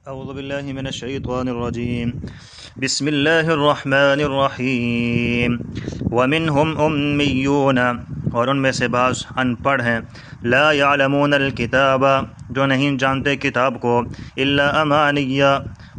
اعوذ باللہ من الشیطان الرجیم بسم اللہ الرحمن الرحیم ومنہم امیون، اور ان میں سے بعض ان پڑھ ہیں، لا یعلمون الکتاب، جو نہیں جانتے کتاب کو، الا امانیہ،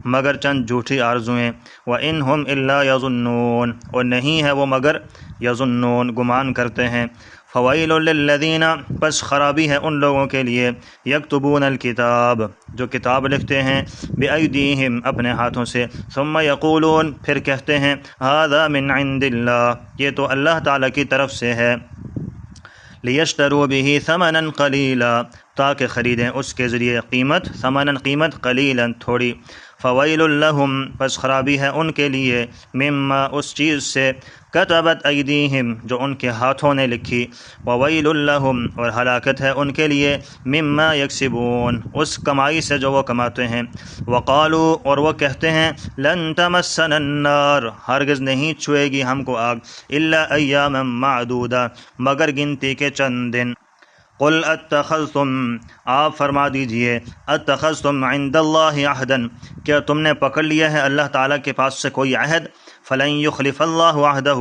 مگر چند جھوٹی آرزویں، وَإِنْهُمْ إِلَّا يَظُنُّونَ، اور نہیں ہے وہ مگر یظنون، گمان کرتے ہیں۔ فویل للذین، پس خرابی ہے ان لوگوں کے لیے، یکتبون الکتاب، جو کتاب لکھتے ہیں، بأیدیہم، اپنے ہاتھوں سے، ثم یقولون، پھر کہتے ہیں، ھذا من عند اللہ، یہ تو اللہ تعالیٰ کی طرف سے ہے، لیشتروا بہ ثمنا قلیلا، تاکہ خریدیں اس کے ذریعے قیمت، ثمنا قیمت، قلیلا تھوڑی۔ فویل لہم، پس خرابی ہے ان کے لیے، مما، اس چیز سے، کتبت ایدیہم، جو ان کے ہاتھوں نے لکھی، وویل لہم، اور ہلاکت ہے ان کے لیے، مما یکسبون، اس کمائی سے جو وہ کماتے ہیں۔ وقالوا، اور وہ کہتے ہیں، لن تمسنا النار، ہرگز نہیں چھوئے گی ہم کو آگ، الا ایاما معدودہ، مگر گنتی کے چند دن۔ قل اتخذتم، آپ فرما دیجئے، اتخذتم عند اللہ عہدا، کیا تم نے پکڑ لیا ہے اللہ تعالیٰ کے پاس سے کوئی عہد، فلن یخلف اللہ عہدہ،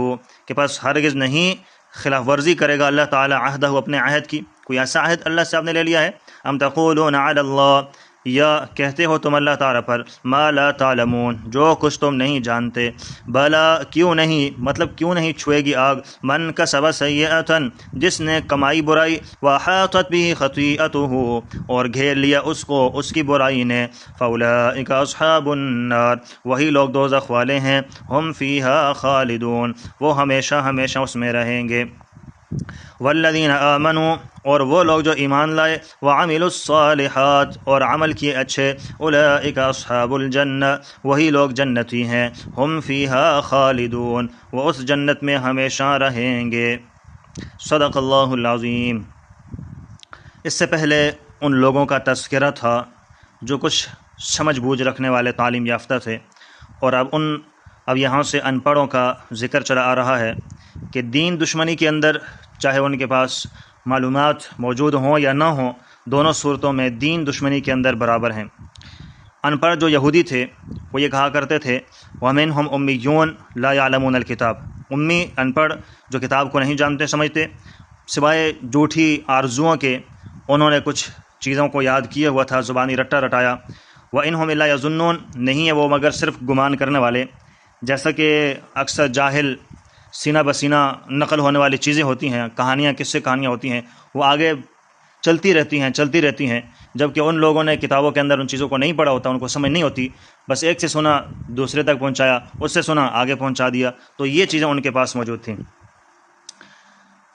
کہ پس ہرگز نہیں خلاف ورزی کرے گا اللہ تعالیٰ عہدہ، اپنے عہد کی، کوئی ایسا عہد اللہ سے آپ نے لے لیا ہے؟ ام تقولون علی اللہ، یا کہتے ہو تم اللہ تعالیٰ پر، ما لا تعلمون، جو کچھ تم نہیں جانتے، بلا، کیوں نہیں، مطلب کیوں نہیں چھوئے گی آگ، من کسب سیئۃ، جس نے کمائی برائی، وحاطت بہ خطیئتہ، اور گھیر لیا اس کو اس کی برائی نے، فاولئک اصحاب النار، وہی لوگ دوزخ والے ہیں، ہم فیہا خالدون، وہ ہمیشہ ہمیشہ اس میں رہیں گے۔ والذین آمنوا، اور وہ لوگ جو ایمان لائے، وعملوا الصالحات، اور عمل کیے اچھے، اولئک اصحاب الجنہ، وہی لوگ جنتی ہیں، ہم فیہا خالدون، وہ اس جنت میں ہمیشہ رہیں گے۔ صدق اللہ العظیم۔ اس سے پہلے ان لوگوں کا تذکرہ تھا جو کچھ سمجھ بوجھ رکھنے والے، تعلیم یافتہ تھے، اور اب یہاں سے ان پڑھوں کا ذکر چلا آ رہا ہے کہ دین دشمنی کے اندر، چاہے ان کے پاس معلومات موجود ہوں یا نہ ہوں، دونوں صورتوں میں دین دشمنی کے اندر برابر ہیں۔ ان پڑھ جو یہودی تھے وہ یہ کہا کرتے تھے، وَمِنْهُمْ أُمِّيُّونَ لَا يَعْلَمُونَ الْكِتَابَ، امی، ان پڑھ جو کتاب کو نہیں جانتے سمجھتے، سوائے جھوٹی آرزوؤں کے انہوں نے کچھ چیزوں کو یاد کیا ہوا تھا، زبانی رٹا رٹایا۔ وَإِنْهُمْ إِلَّا يَظُنُّونَ، نہیں ہے وہ مگر صرف گمان کرنے والے، جیسا کہ اکثر جاہل سینہ بسینہ نقل ہونے والی چیزیں ہوتی ہیں، کہانیاں، قصے کہانیاں ہوتی ہیں، وہ آگے چلتی رہتی ہیں، جبکہ ان لوگوں نے کتابوں کے اندر ان چیزوں کو نہیں پڑھا ہوتا، ان کو سمجھ نہیں ہوتی، بس ایک سے سنا دوسرے تک پہنچایا، اس سے سنا آگے پہنچا دیا، تو یہ چیزیں ان کے پاس موجود تھیں۔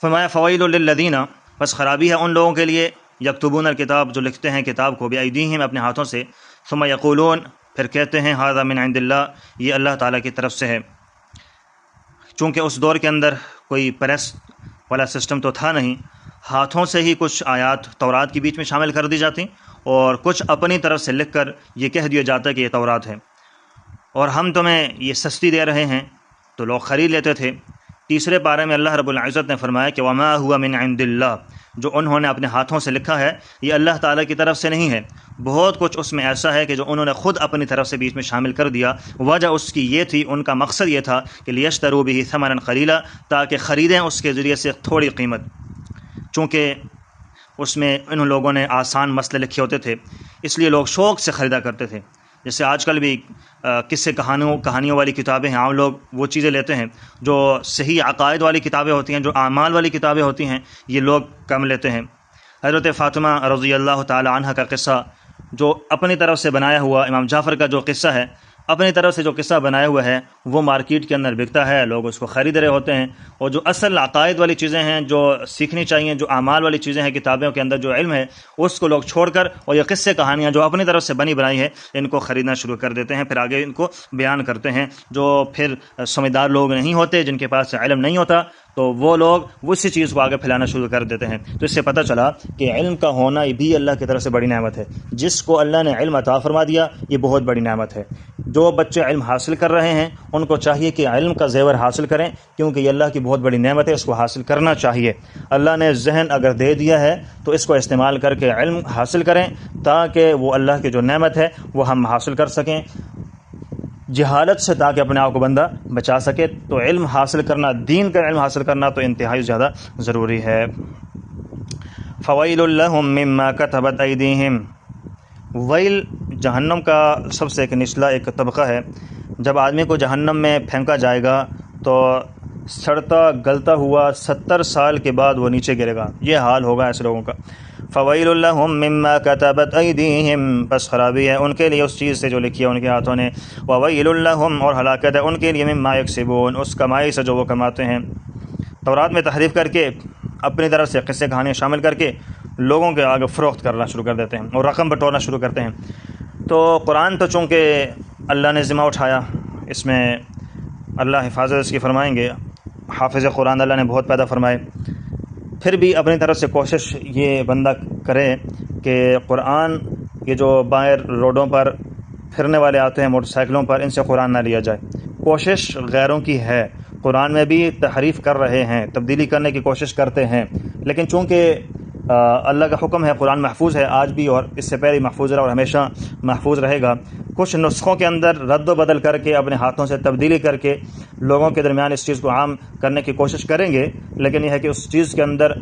فرمایا فویل للذین، بس خرابی ہے ان لوگوں کے لیے، یکتبون الکتاب، جو لکھتے ہیں کتاب کو، بایدیہم، اپنے ہاتھوں سے، ثم یقولون، پھر کہتے ہیں، ھذا من عند اللہ، یہ اللہ تعالیٰ کی طرف سے ہے۔ چونکہ اس دور کے اندر کوئی پریس والا سسٹم تو تھا نہیں، ہاتھوں سے ہی کچھ آیات تورات کے بیچ میں شامل کر دی جاتی، اور کچھ اپنی طرف سے لکھ کر یہ کہہ دیا جاتا کہ یہ تورات ہے، اور ہم تمہیں یہ سستی دے رہے ہیں، تو لوگ خرید لیتے تھے۔ تیسرے پارے میں اللہ رب العزت نے فرمایا کہ وما ہوا من عند اللہ، جو انہوں نے اپنے ہاتھوں سے لکھا ہے یہ اللہ تعالیٰ کی طرف سے نہیں ہے، بہت کچھ اس میں ایسا ہے کہ جو انہوں نے خود اپنی طرف سے بیچ میں شامل کر دیا۔ وجہ اس کی یہ تھی، ان کا مقصد یہ تھا کہ لیشتروا بہ ثمنا قلیلا، تاکہ خریدیں اس کے ذریعے سے تھوڑی قیمت، چونکہ اس میں ان لوگوں نے آسان مسئلے لکھے ہوتے تھے، اس لیے لوگ شوق سے خریدا کرتے تھے۔ جیسے آج کل بھی قصے کہانیوں والی کتابیں ہیں، عام لوگ وہ چیزیں لیتے ہیں، جو صحیح عقائد والی کتابیں ہوتی ہیں، جو اعمال والی کتابیں ہوتی ہیں، یہ لوگ کم لیتے ہیں۔ حضرت فاطمہ رضی اللہ تعالی عنہ کا قصہ، جو اپنی طرف سے بنایا ہوا، امام جعفر کا جو قصہ ہے، اپنی طرف سے جو قصہ بنایا ہوا ہے، وہ مارکیٹ کے اندر بکتا ہے، لوگ اس کو خرید رہے ہوتے ہیں، اور جو اصل عقائد والی چیزیں ہیں، جو سیکھنی چاہیے، جو اعمال والی چیزیں ہیں، کتابوں کے اندر جو علم ہے، اس کو لوگ چھوڑ کر، اور یہ قصے کہانیاں جو اپنی طرف سے بنائی ہے، ان کو خریدنا شروع کر دیتے ہیں، پھر آگے ان کو بیان کرتے ہیں۔ جو پھر سمجھدار لوگ نہیں ہوتے، جن کے پاس علم نہیں ہوتا، تو وہ لوگ اسی چیز کو آگے پھیلانا شروع کر دیتے ہیں۔ تو اس سے پتہ چلا کہ علم کا ہونا بھی اللہ کی طرف سے بڑی نعمت ہے، جس کو اللہ نے علم عطا فرما دیا، یہ بہت بڑی نعمت ہے۔ جو بچے علم حاصل کر رہے ہیں ان کو چاہیے کہ علم کا زیور حاصل کریں، کیونکہ یہ اللہ کی بہت بڑی نعمت ہے، اس کو حاصل کرنا چاہیے۔ اللہ نے ذہن اگر دے دیا ہے تو اس کو استعمال کر کے علم حاصل کریں، تاکہ وہ اللہ کی جو نعمت ہے وہ ہم حاصل کر سکیں جہالت سے، تاکہ اپنے آپ کو بندہ بچا سکے۔ تو علم حاصل کرنا، دین کا علم حاصل کرنا تو انتہائی زیادہ ضروری ہے۔ فویل لہم مما کتبت ایدیہم، ویل جہنم کا سب سے ایک نچلا ایک طبقہ ہے۔ جب آدمی کو جہنم میں پھینکا جائے گا تو سڑتا گلتا ہوا 70 سال کے بعد وہ نیچے گرے گا، یہ حال ہوگا ایسے لوگوں کا۔ فویل لہم مما کتبت ایدیہم، بس خرابی ہے ان کے لیے اس چیز سے جو لکھی ہے ان کے ہاتھوں نے، وویل لہم، اور ہلاکت ہے ان کے لیے مما یکسبون، اس کمائی سے جو وہ کماتے ہیں۔ تورات میں تحریف کر کے اپنی طرف سے قصے کہانیاں شامل کر کے لوگوں کے آگے فروخت کرنا شروع کر دیتے ہیں اور رقم بٹورنا شروع کرتے ہیں۔ تو قرآن تو چونکہ اللہ نے ذمہ اٹھایا، اس میں اللہ حفاظت اس کی فرمائیں گے، حافظ قرآن اللہ نے بہت پیدا فرمائے، پھر بھی اپنی طرف سے کوشش یہ بندہ کرے کہ قرآن، یہ جو باہر روڈوں پر پھرنے والے آتے ہیں موٹر سائیکلوں پر، ان سے قرآن نہ لیا جائے۔ کوشش غیروں کی ہے، قرآن میں بھی تحریف کر رہے ہیں، تبدیلی کرنے کی کوشش کرتے ہیں، لیکن چونکہ اللہ کا حکم ہے، قرآن محفوظ ہے آج بھی، اور اس سے پہلے محفوظ رہا اور ہمیشہ محفوظ رہے گا۔ کچھ نسخوں کے اندر رد و بدل کر کے، اپنے ہاتھوں سے تبدیلی کر کے لوگوں کے درمیان اس چیز کو عام کرنے کی کوشش کریں گے، لیکن یہ ہے کہ اس چیز کے اندر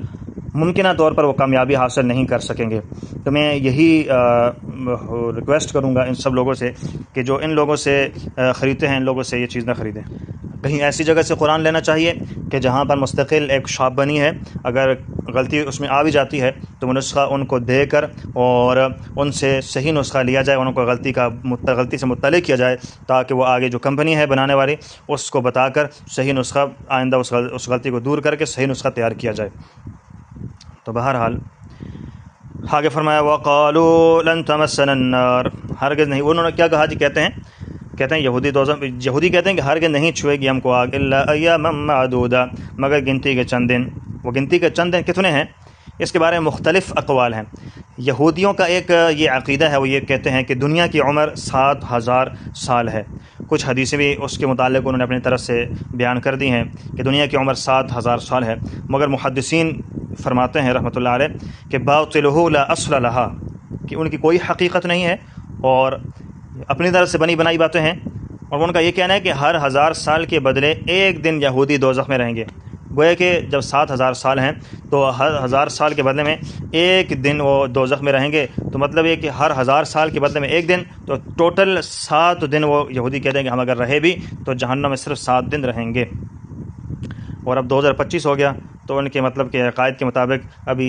ممکنہ طور پر وہ کامیابی حاصل نہیں کر سکیں گے۔ تو میں یہی ریکویسٹ کروں گا ان سب لوگوں سے کہ جو ان لوگوں سے خریدتے ہیں، ان لوگوں سے یہ چیز نہ خریدیں۔ کہیں ایسی جگہ سے قرآن لینا چاہیے کہ جہاں پر مستقل ایک شاپ بنی ہے، اگر غلطی اس میں آ بھی جاتی ہے تو وہ نسخہ ان کو دے کر اور ان سے صحیح نسخہ لیا جائے، ان کو غلطی سے مطلع کیا جائے، تاکہ وہ آگے جو کمپنی ہے بنانے والی اس کو بتا کر صحیح نسخہ آئندہ اس غلطی کو دور کر کے صحیح نسخہ تیار کیا جائے۔ تو بہرحال آگے فرمایا وَقَالُوا لَن تَمَسَّنَا النَّارُ، ہرگز نہیں، انہوں نے کیا کہا جی، کہتے ہیں یہودی کہتے ہیں کہ ہرگز نہیں چھوئے گی ہم کو آگ، الا ایاما معدودہ، مگر گنتی کے چند دن۔ وہ گنتی کے چند دن کتنے ہیں، اس کے بارے میں مختلف اقوال ہیں۔ یہودیوں کا ایک یہ عقیدہ ہے، وہ یہ کہتے ہیں کہ دنیا کی عمر 7000 سال ہے۔ کچھ حدیثیں بھی اس کے متعلق انہوں نے اپنی طرف سے بیان کر دی ہیں کہ دنیا کی عمر 7000 سال ہے، مگر محدثین فرماتے ہیں رحمۃ اللہ علیہ کہ باطلہ لا اصل لہا، کہ ان کی کوئی حقیقت نہیں ہے اور اپنی طرف سے بنی بنائی باتیں ہیں، اور ان کا یہ کہنا ہے کہ ہر 1000 سال کے بدلے ایک دن یہودی دوزخ میں رہیں گے۔ گویا کہ جب 7000 سال ہیں تو ہر 1000 سال کے بدلے میں ایک دن وہ دوزخ میں رہیں گے، تو مطلب یہ کہ ہر 1000 سال کے بدلے میں ایک دن، تو ٹوٹل 7 دن وہ یہودی کہتے ہیں کہ ہم اگر رہے بھی تو جہنم میں صرف 7 دن رہیں گے۔ اور اب 2025 ہو گیا تو ان کے مطلب کہ عقائد کے مطابق ابھی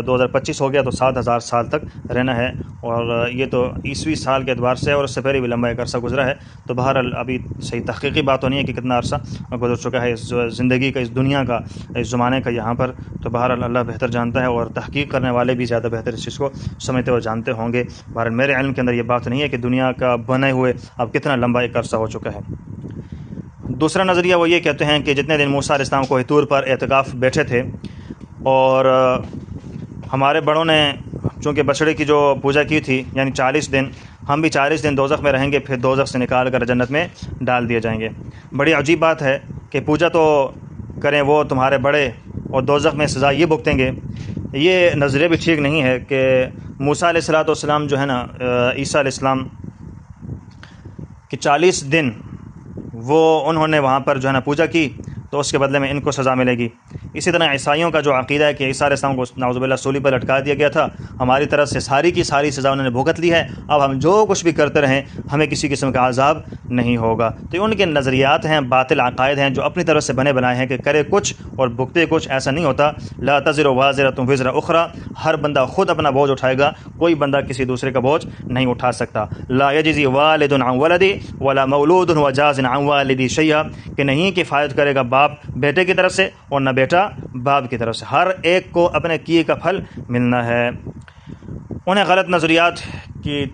2025 ہو گیا تو 7000 سال تک رہنا ہے، اور یہ تو عیسوی سال کے اعتبار سے اور اس سے پہلے بھی لمبا ایک عرصہ گزرا ہے۔ تو بہرحال ابھی صحیح تحقیقی بات تو نہیں ہے کہ کتنا عرصہ گزر چکا ہے اس زندگی کا، اس دنیا کا، اس زمانے کا یہاں پر۔ تو بہرحال اللہ بہتر جانتا ہے، اور تحقیق کرنے والے بھی زیادہ بہتر اس چیز کو سمجھتے اور جانتے ہوں گے۔ بہرحال میرے علم کے اندر یہ بات نہیں ہے کہ دنیا کا بنے ہوئے اب کتنا لمبا ایک عرصہ ہو چکا ہے۔ دوسرا نظریہ وہ یہ کہتے ہیں کہ جتنے دن موسیٰ علیہ السلام کوہ طور پر اعتکاف بیٹھے تھے، اور ہمارے بڑوں نے چونکہ بچڑے کی جو پوجا کی تھی، یعنی 40 دن، ہم بھی 40 دن دوزخ میں رہیں گے، پھر دوزخ سے نکال کر جنت میں ڈال دیے جائیں گے۔ بڑی عجیب بات ہے کہ پوجا تو کریں وہ تمہارے بڑے اور دوزخ میں سزا یہ بھگتیں گے۔ یہ نظریہ بھی ٹھیک نہیں ہے کہ موسیٰ علیہ السلام جو ہے نا، عیسیٰ علیہ السلام کہ 40 دن وہ انہوں نے وہاں پر جو ہے نا پوجا کی، تو اس کے بدلے میں ان کو سزا ملے گی۔ اسی طرح عیسائیوں کا جو عقیدہ ہے کہ عیسیٰ علیہ السلام کو نعوذ باللہ سولی پر لٹکا دیا گیا تھا، ہماری طرف سے ساری کی ساری سزا انہوں نے بھگت لی ہے، اب ہم جو کچھ بھی کرتے رہیں ہمیں کسی قسم کا عذاب نہیں ہوگا۔ تو یہ ان کے نظریات ہیں، باطل عقائد ہیں جو اپنی طرف سے بنے بنائے ہیں کہ کرے کچھ اور بھگتے کچھ، ایسا نہیں ہوتا۔ لا تزر وازرۃ وزر اخری، ہر بندہ خود اپنا بوجھ اٹھائے گا، کوئی بندہ کسی دوسرے کا بوجھ نہیں اٹھا سکتا۔ لا یجزی والد عن ولدی ولا مولود هو جاز عن والدی شیئا، کہ نہیں کفایت کرے گا باپ بیٹے کی طرف سے اور نہ بیٹا باپ کی طرف سے، ہر ایک کو اپنے کیے کا پھل ملنا ہے۔ انہیں غلط نظریات کی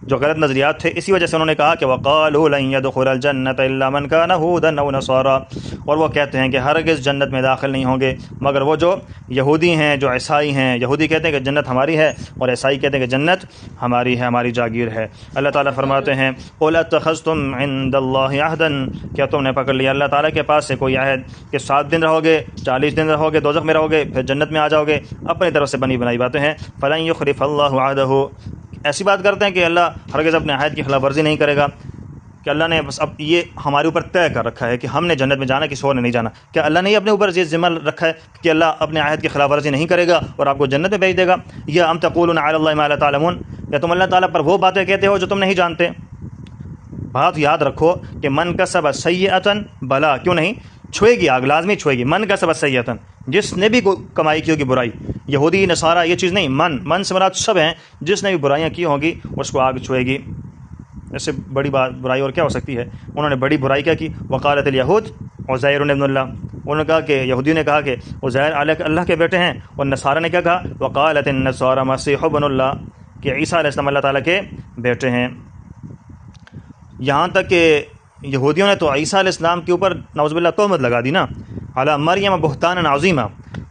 جو غلط نظریات تھے، اسی وجہ سے انہوں نے کہا کہ وَقَالُوا لَن يَدْخُلَ الْجَنَّةَ إِلَّا مَنْ كَانَ هُودًا أَوْ نَصَارَىٰ، اور وہ کہتے ہیں کہ ہرگز جنت میں داخل نہیں ہوں گے مگر وہ جو یہودی ہیں، جو عیسائی ہیں۔ یہودی کہتے ہیں کہ جنت ہماری ہے، اور عیسائی کہتے ہیں کہ جنت ہماری ہے، ہماری جاگیر ہے۔ اللہ تعالیٰ فرماتے ہیں قُلْ أَتَّخَذْتُمْ عِندَ اللَّهِ عَهْدًا، کیا تم نے پکڑ لیا اللہ تعالیٰ کے پاس سے کوئی عہد کہ 7 دن رہو گے، 40 دن رہو گے، دوزخ میں رہو گے، پھر جنت میں آ جاؤ گے؟ اپنی طرف سے بنی بنائی باتیں ہیں۔ فَلَن يُخْلِفَ اللَّهُ عَهْدَهُ، ایسی بات کرتے ہیں کہ اللہ ہرگز اپنے عہد کی خلاف ورزی نہیں کرے گا، کہ اللہ نے بس اب یہ ہمارے اوپر طے کر رکھا ہے کہ ہم نے جنت میں جانا، کسی اور نے نہیں جانا۔ کیا اللہ نے اپنے اوپر یہ ذمہ رکھا ہے کہ اللہ اپنے عہد کی خلاف ورزی نہیں کرے گا اور آپ کو جنت میں بھیج دے گا؟ یا ام تقولون علی اللہ ما لا تعلمون، یا تم اللہ تعالیٰ پر وہ باتیں کہتے ہو جو تم نہیں جانتے۔ بات یاد رکھو کہ من کسب سیئۃ، بلا کیوں نہیں، چھوئے گی آگ، لازمی چھوئے گی۔ من کسب سیئۃ، جس نے بھی کمائی کی ہوگی برائی، یہودی نصارہ یہ چیز نہیں، من سے مراد سب ہیں، جس نے بھی برائیاں کی ہوں گی اس کو آگ چھوئے گی۔ اس سے بڑی برائی اور کیا ہو سکتی ہے؟ انہوں نے بڑی برائی کیا کی؟ وقالت الیہود عزیر ابن اللہ، انہوں نے کہا کہ یہودیوں نے کہا کہ عزیر اللہ کے بیٹے ہیں، اور نصارہ نے کیا کہا؟ وقالت النصارى مسیح ابن اللہ، کہ عیسیٰ علیہ السلام اللہ تعالیٰ کے بیٹے ہیں۔ یہاں تک کہ یہودیوں نے تو عیسیٰ علیہ السلام کے اوپر نعوذ باللہ تہمت لگا دی نا، علی مریم بہتانا عظیما،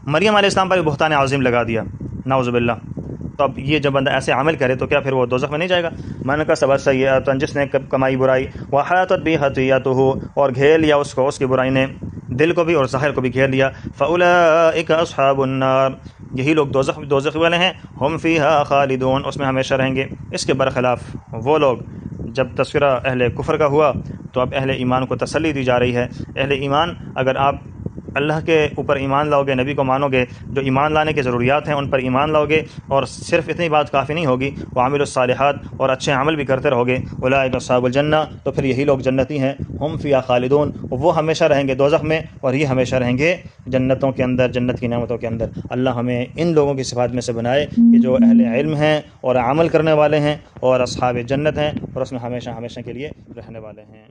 مریم علیہ السلام پر بہتان عظیم لگا دیا نعوذ باللہ۔ تو اب یہ جب بندہ ایسے عمل کرے تو کیا پھر وہ دوزخ میں نہیں جائے گا؟ من کسب سیئۃ، جس نے کمائی برائی، وحاطت بہ خطیئتہ، اور گھیر لیا اس کو اس کی برائی نے، دل کو بھی اور ظاہر کو بھی گھیر لیا، فاولئک اصحاب النار، یہی لوگ دوزخ والے ہیں، ہم فیہا خالدون، اس میں ہمیشہ رہیں گے۔ اس کے برخلاف وہ لوگ، جب تذکرہ اہل کفر کا ہوا تو اب اہل ایمان کو تسلی دی جا رہی ہے۔ اہل ایمان، اگر آپ اللہ کے اوپر ایمان لاؤ گے، نبی کو مانو گے، جو ایمان لانے کی ضروریات ہیں ان پر ایمان لاؤ گے، اور صرف اتنی بات کافی نہیں ہوگی، وعاملوا الصالحات، اور اچھے عمل بھی کرتے رہو گے، اولئک اصحاب الجنہ، تو پھر یہی لوگ جنتی ہیں، ہم فیہا خالدون، وہ ہمیشہ رہیں گے دوزخ میں اور یہ ہمیشہ رہیں گے جنتوں کے اندر، جنت کی نعمتوں کے اندر۔ اللہ ہمیں ان لوگوں کی صفات میں سے بنائے کہ جو اہل علم ہیں اور عمل کرنے والے ہیں اور اصحاب جنت ہیں اور اس میں ہمیشہ ہمیشہ کے لیے رہنے والے ہیں۔